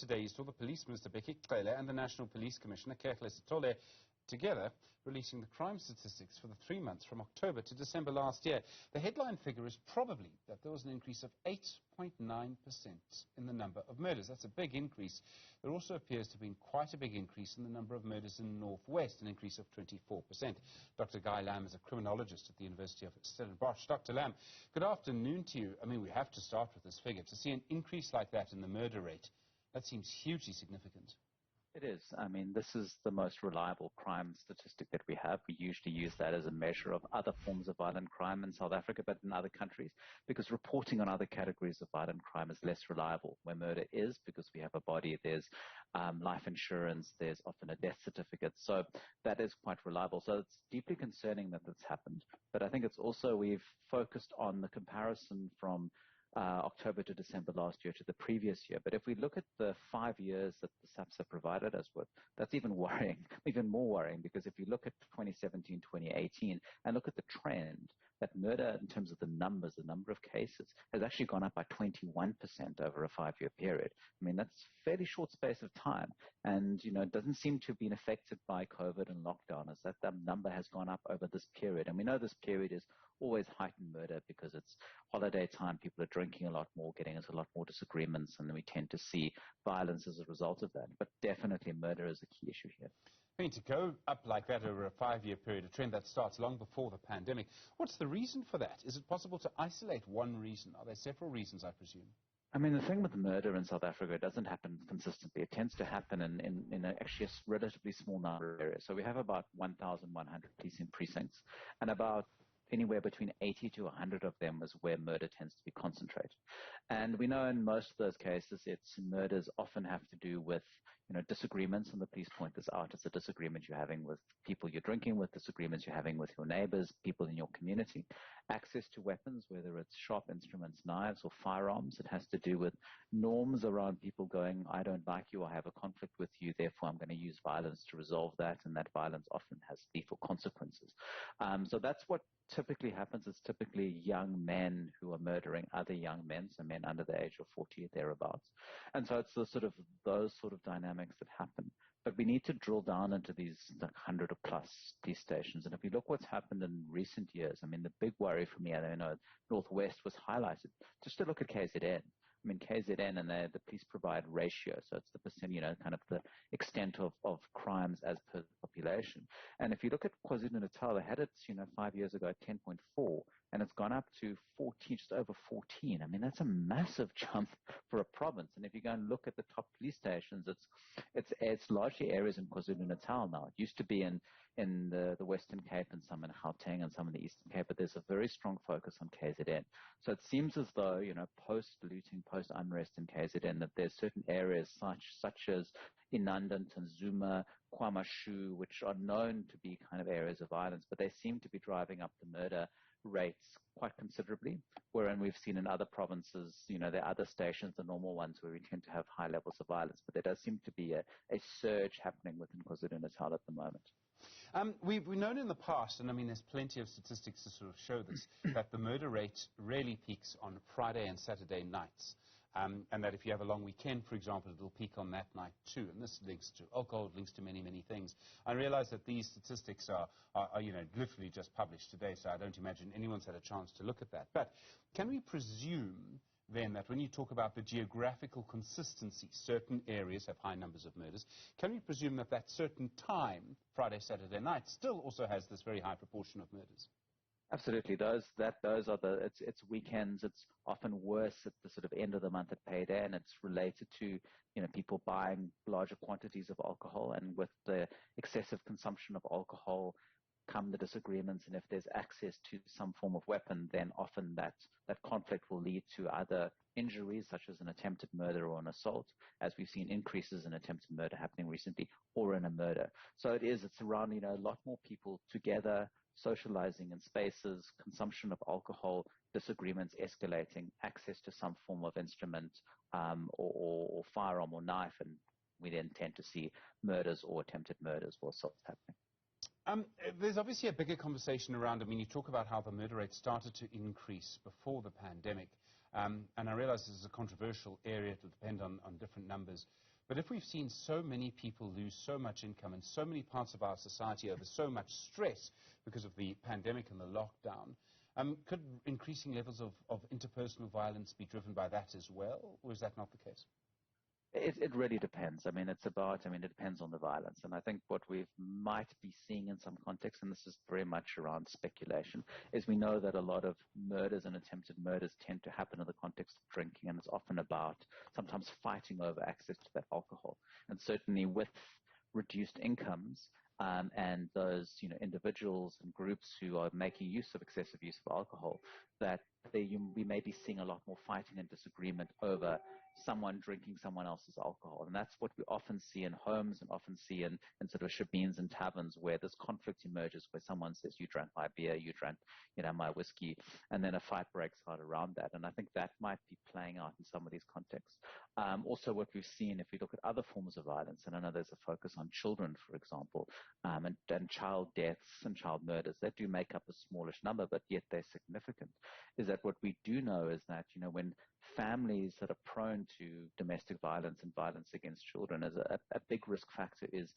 today, you saw the Police Minister Bheki Cele and the National Police Commissioner Kehla Sithole together releasing the crime statistics for the 3 months from October to December last year. The headline figure is probably that there was an increase of 8.9% in the number of murders. That's a big increase. There also appears to have been quite a big increase in the number of murders in the Northwest, an increase of 24%. Dr Guy Lamb is a criminologist at the University of Stellenbosch. Dr Lamb, good afternoon to you. I mean, we have to start with this figure. To see an increase like that in the murder rate, that seems hugely significant. It is. I mean, this is the most reliable crime statistic that we have. We usually use that as a measure of other forms of violent crime in South Africa, but in other countries, because reporting on other categories of violent crime is less reliable. Where murder is, because we have a body, there's life insurance, there's often a death certificate. So that is quite reliable. So it's deeply concerning that that's happened. But I think it's also, we've focused on the comparison from October to December last year to the previous year. But if we look at the 5 years that the SAPs have provided us with, that's even worrying, even more worrying, because if you look at 2017, 2018, and look at the trend, that murder in terms of the numbers, the number of cases, has actually gone up by 21% over a 5-year period. I mean, that's a fairly short space of time. And, you know, it doesn't seem to have been affected by COVID and lockdown, as that number has gone up over this period. And we know this period is always heightened murder because it's holiday time, people are drinking a lot more, getting into a lot more disagreements, and then we tend to see violence as a result of that. But definitely murder is a key issue here. I mean, to go up like that over a 5-year period, a trend that starts long before the pandemic, what's the reason for that? Is it possible to isolate one reason? Are there several reasons, I presume? I mean, the thing with murder in South Africa, it doesn't happen consistently. It tends to happen in actually a relatively small number of areas. So we have about 1,100 policing precincts, and about anywhere between 80 to 100 of them is where murder tends to be concentrated. And we know in most of those cases, murders often have to do with, you know, disagreements, and the police point this out. It's a disagreement you're having with people you're drinking with, disagreements you're having with your neighbors, people in your community. Access to weapons, whether it's sharp instruments, knives, or firearms. It has to do with norms around people going, I don't like you, I have a conflict with you, therefore I'm going to use violence to resolve that, and that violence often has lethal consequences. So that's what typically happens. It's typically young men who are murdering other young men, so men under the age of 40 or thereabouts. And so it's those sort of dynamics that happen. But we need to drill down into these 100 or plus police stations. And if you look what's happened in recent years, I mean, the big worry for me, I know Northwest was highlighted, just to look at KZN. I mean, KZN and the police provide ratio, so it's the percent, you know, kind of the extent of crimes as per population. And if you look at KwaZulu-Natal, they had it, you know, 5 years ago at 10.4, and it's gone up to 14, just over 14. I mean, that's a massive jump for a province. And if you go and look at the top police stations, it's largely areas in KwaZulu-Natal now. It used to be in the Western Cape and some in Gauteng and some in the Eastern Cape, but there's a very strong focus on KZN. So it seems as though, you know, post-looting, post-unrest in KZN, that there's certain areas such as Inanda, Tanzuma, KwaMashu, which are known to be kind of areas of violence, but they seem to be driving up the murder rates quite considerably, wherein we've seen in other provinces, you know, there are other stations, the normal ones, where we tend to have high levels of violence, but there does seem to be a surge happening within KwaZulu-Natal at the moment. We've known in the past, and I mean there's plenty of statistics to sort of show this, that the murder rate really peaks on Friday and Saturday nights. And that if you have a long weekend, for example, it'll peak on that night too. And this links to alcohol, links to many, many things. I realize that these statistics are, you know, literally just published today, so I don't imagine anyone's had a chance to look at that. But can we presume then that when you talk about the geographical consistency, certain areas have high numbers of murders, can we presume that that certain time, Friday, Saturday night, still also has this very high proportion of murders? Absolutely. Those are it's weekends. It's often worse at the sort of end of the month at payday, and it's related to, you know, people buying larger quantities of alcohol, and with the excessive consumption of alcohol come the disagreements, and if there's access to some form of weapon, then often that conflict will lead to either injuries such as an attempted murder or an assault, as we've seen increases in attempted murder happening recently, or in a murder. So it's around, you know, a lot more people together, socializing in spaces, consumption of alcohol, disagreements escalating, access to some form of instrument or firearm or knife, and we then tend to see murders or attempted murders or assaults happening. There's obviously a bigger conversation around, I mean, you talk about how the murder rate started to increase before the pandemic, and I realize this is a controversial area, it will depend on different numbers, But if we've seen so many people lose so much income in so many parts of our society over so much stress because of the pandemic and the lockdown, could increasing levels of interpersonal violence be driven by that as well, or is that not the case? It really depends. I mean, it depends on the violence. And I think what we might be seeing in some contexts, and this is very much around speculation, is we know that a lot of murders and attempted murders tend to happen in the context of drinking, and it's often about sometimes fighting over access to that alcohol. And certainly with reduced incomes, and those individuals and groups who are making use of excessive use of alcohol, that we may be seeing a lot more fighting and disagreement over someone drinking someone else's alcohol. And that's what we often see in homes and often see in sort of shebeens and taverns, where this conflict emerges, where someone says, you drank my beer, you drank my whiskey, and then a fight breaks out around that. And I think that might be playing out in some of these contexts. Also what we've seen, if we look at other forms of violence, and I know there's a focus on children, for example, and child deaths and child murders, that do make up a smallish number, but yet they're significant, is that what we do know is that, when families that are prone to domestic violence and violence against children, as a big risk factor is,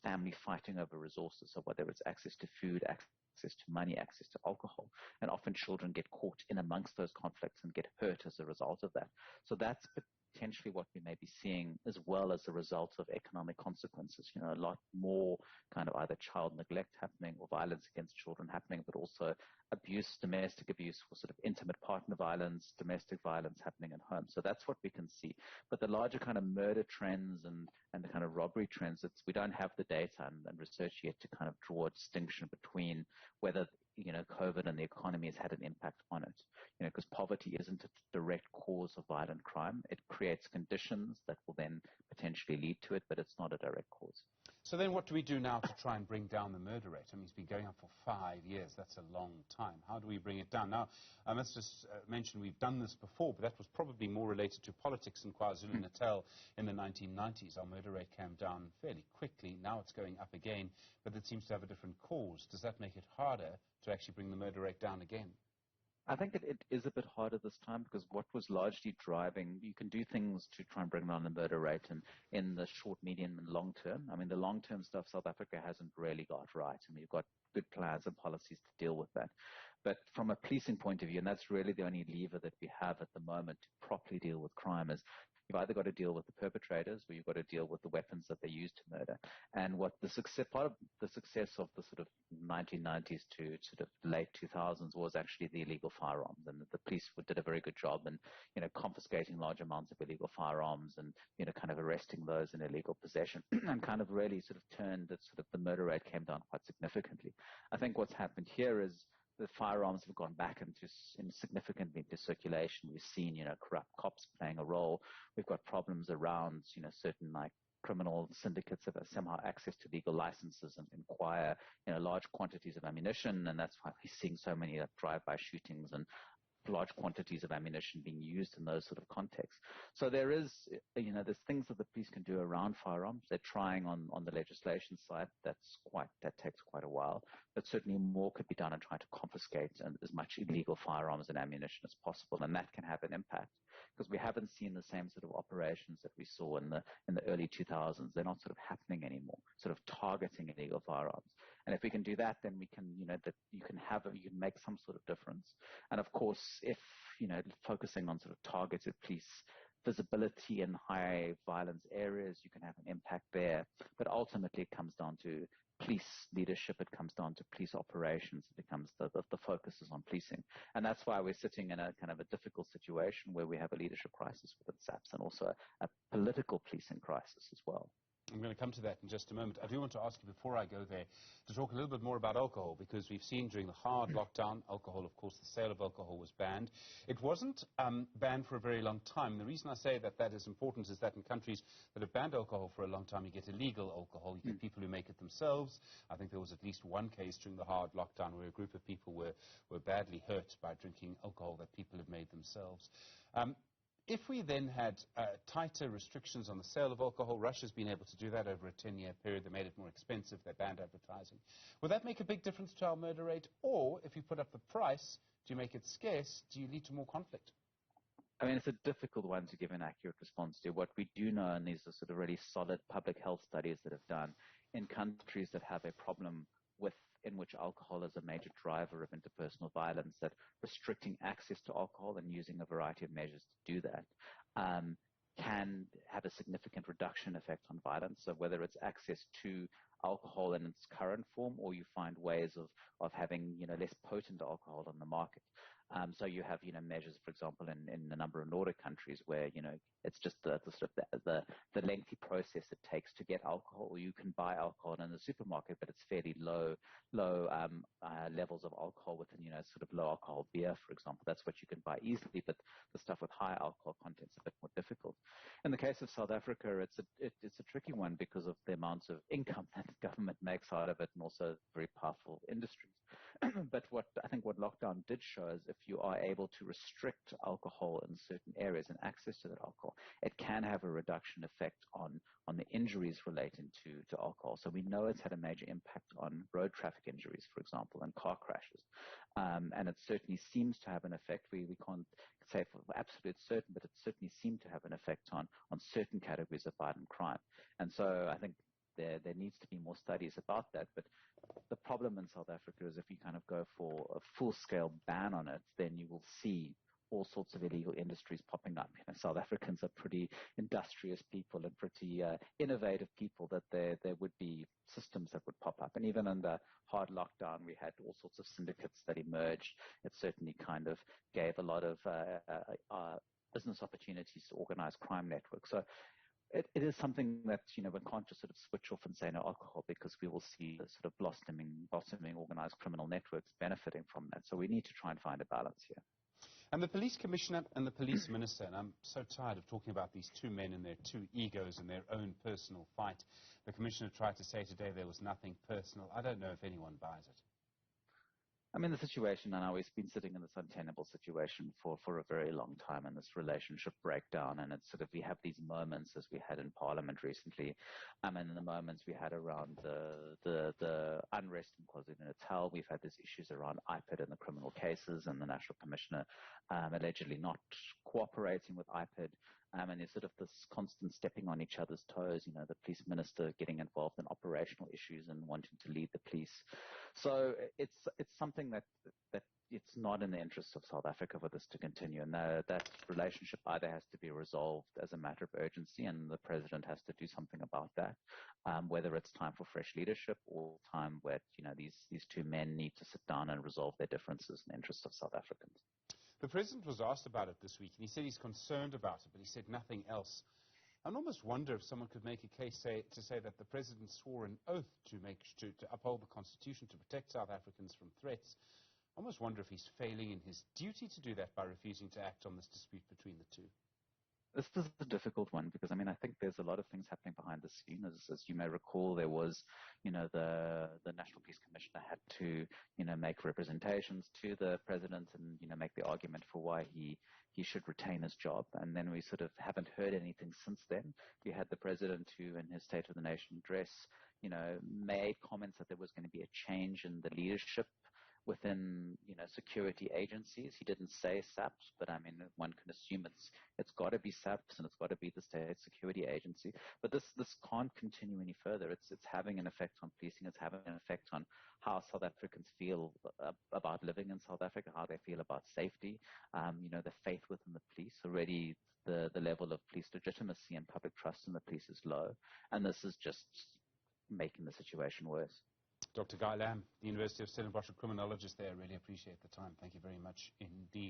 family fighting over resources. So whether it's access to food, access to money, access to alcohol, and often children get caught in amongst those conflicts and get hurt as a result of that. So that's potentially what we may be seeing, as well as a result of economic consequences. A lot more kind of either child neglect happening or violence against children happening, but also abuse, domestic abuse, or sort of intimate partner violence, domestic violence happening at home. So that's what we can see. But the larger kind of murder trends and the kind of robbery trends, we don't have the data and research yet to kind of draw a distinction between whether COVID and the economy has had an impact on it. Because poverty isn't a direct cause of violent crime. It creates conditions that will then potentially lead to it, but it's not a direct cause. So then what do we do now to try and bring down the murder rate? I mean, it's been going up for 5 years. That's a long time. How do we bring it down? Now, let's just mention we've done this before, but that was probably more related to politics in KwaZulu-Natal in the 1990s. Our murder rate came down fairly quickly. Now it's going up again, but it seems to have a different cause. Does that make it harder to actually bring the murder rate down again? I think it is a bit harder this time, because what was largely driving, you can do things to try and bring down the murder rate in the short, medium, and long term. I mean, the long-term stuff South Africa hasn't really got right. I mean, you've got good plans and policies to deal with that. But from a policing point of view, and that's really the only lever that we have at the moment to properly deal with crime, is you've either got to deal with the perpetrators, or you've got to deal with the weapons that they use to murder. And what part of the success of the sort of 1990s to sort of late 2000s was actually the illegal firearms. And the police did a very good job in, confiscating large amounts of illegal firearms and, kind of arresting those in illegal possession and kind of really sort of turned that sort of the murder rate came down quite significantly. I think what's happened here is the firearms have gone back significantly into circulation. We've seen, corrupt cops playing a role. We've got problems around, certain like criminal syndicates that have somehow access to legal licenses and acquire, large quantities of ammunition. And that's why we're seeing so many drive-by shootings and large quantities of ammunition being used in those sort of contexts. So there is, there's things that the police can do around firearms. They're trying on the legislation side. That takes quite a while. But certainly more could be done in trying to confiscate as much illegal firearms and ammunition as possible. And that can have an impact, because we haven't seen the same sort of operations that we saw in the early 2000s. They're not sort of happening anymore, sort of targeting illegal firearms. And if we can do that, then we can, you can make some sort of difference. And of course, if, focusing on sort of targeted police visibility in high violence areas, you can have an impact there. But ultimately, it comes down to police leadership. It comes down to police operations. It becomes the focus is on policing. And that's why we're sitting in a kind of a difficult situation where we have a leadership crisis within SAPS and also a political policing crisis as well. I'm going to come to that in just a moment. I do want to ask you, before I go there, to talk a little bit more about alcohol, because we've seen during the hard lockdown, alcohol, of course, the sale of alcohol was banned. It wasn't banned for a very long time. The reason I say that is important is that in countries that have banned alcohol for a long time, you get illegal alcohol. You get people who make it themselves. I think there was at least one case during the hard lockdown where a group of people were badly hurt by drinking alcohol that people had made themselves. If we then had tighter restrictions on the sale of alcohol, Russia's been able to do that over a 10-year period. They made it more expensive. They banned advertising. Would that make a big difference to our murder rate? Or if you put up the price, do you make it scarce? Do you lead to more conflict? I mean, it's a difficult one to give an accurate response to. What we do know, and these are sort of really solid public health studies that have done in countries that have a problem in which alcohol is a major driver of interpersonal violence, that restricting access to alcohol and using a variety of measures to do that can have a significant reduction effect on violence. So whether it's access to alcohol in its current form, or you find ways of having, less potent alcohol on the market. So you have, measures, for example, in a number of Nordic countries where, it's just the lengthy process it takes to get alcohol, or you can buy alcohol in the supermarket, but it's fairly low levels of alcohol within, sort of low alcohol beer, for example. That's what you can buy easily, but the stuff with high alcohol content is a bit more difficult. In the case of South Africa, it's a tricky one because of the amounts of income that the government makes out of it, and also very powerful industries. But what lockdown did show is if you are able to restrict alcohol in certain areas and access to that alcohol, it can have a reduction effect on the injuries relating to alcohol. So we know it's had a major impact on road traffic injuries, for example, and car crashes. And it certainly seems to have an effect. We can't say for absolute certain, but it certainly seemed to have an effect on certain categories of violent crime. And so I think there needs to be more studies about that. But the problem in South Africa is if you kind of go for a full-scale ban on it, then you will see all sorts of illegal industries popping up. South Africans are pretty industrious people and pretty innovative people, that there would be systems that would pop up. And even under hard lockdown, we had all sorts of syndicates that emerged. It certainly kind of gave a lot of business opportunities to organize crime networks. So it is something that, we can't just sort of switch off and say no alcohol, because we will see the sort of blossoming organized criminal networks benefiting from that. So we need to try and find a balance here. And the police commissioner and the police minister, and I'm so tired of talking about these two men and their two egos and their own personal fight. The commissioner tried to say today there was nothing personal. I don't know if anyone buys it. I mean, the situation now, we've been sitting in this untenable situation for a very long time, and this relationship breakdown, and it's sort of, we have these moments as we had in Parliament recently, and the moments we had around the unrest in KwaZulu-Natal. We've had these issues around IPID and the criminal cases, and the National Commissioner allegedly not cooperating with IPID. And there's sort of this constant stepping on each other's toes, the police minister getting involved in operational issues and wanting to lead the police. So it's something that it's not in the interest of South Africa for this to continue. And that relationship either has to be resolved as a matter of urgency, and the president has to do something about that, whether it's time for fresh leadership or time where, these two men need to sit down and resolve their differences in the interest of South Africans. The president was asked about it this week, and he said he's concerned about it, but he said nothing else. I almost wonder if someone could make a case to say that the president swore an oath to uphold the Constitution, to protect South Africans from threats. I almost wonder if he's failing in his duty to do that by refusing to act on this dispute between the two. This is a difficult one because, I think there's a lot of things happening behind the scene. As you may recall, there was, the National Police Commissioner had to, make representations to the president and, make the argument for why he should retain his job. And then we sort of haven't heard anything since then. We had the president who, in his State of the Nation address, made comments that there was going to be a change in the leadership within, security agencies. He didn't say SAPS, but one can assume it's got to be SAPS and it's got to be the state security agency. But this can't continue any further. It's having an effect on policing. It's having an effect on how South Africans feel about living in South Africa, how they feel about safety, the faith within the police. Already the level of police legitimacy and public trust in the police is low, and this is just making the situation worse. Dr. Guy Lamb, the University of Stellenbosch criminologist there. Really appreciate the time. Thank you very much indeed.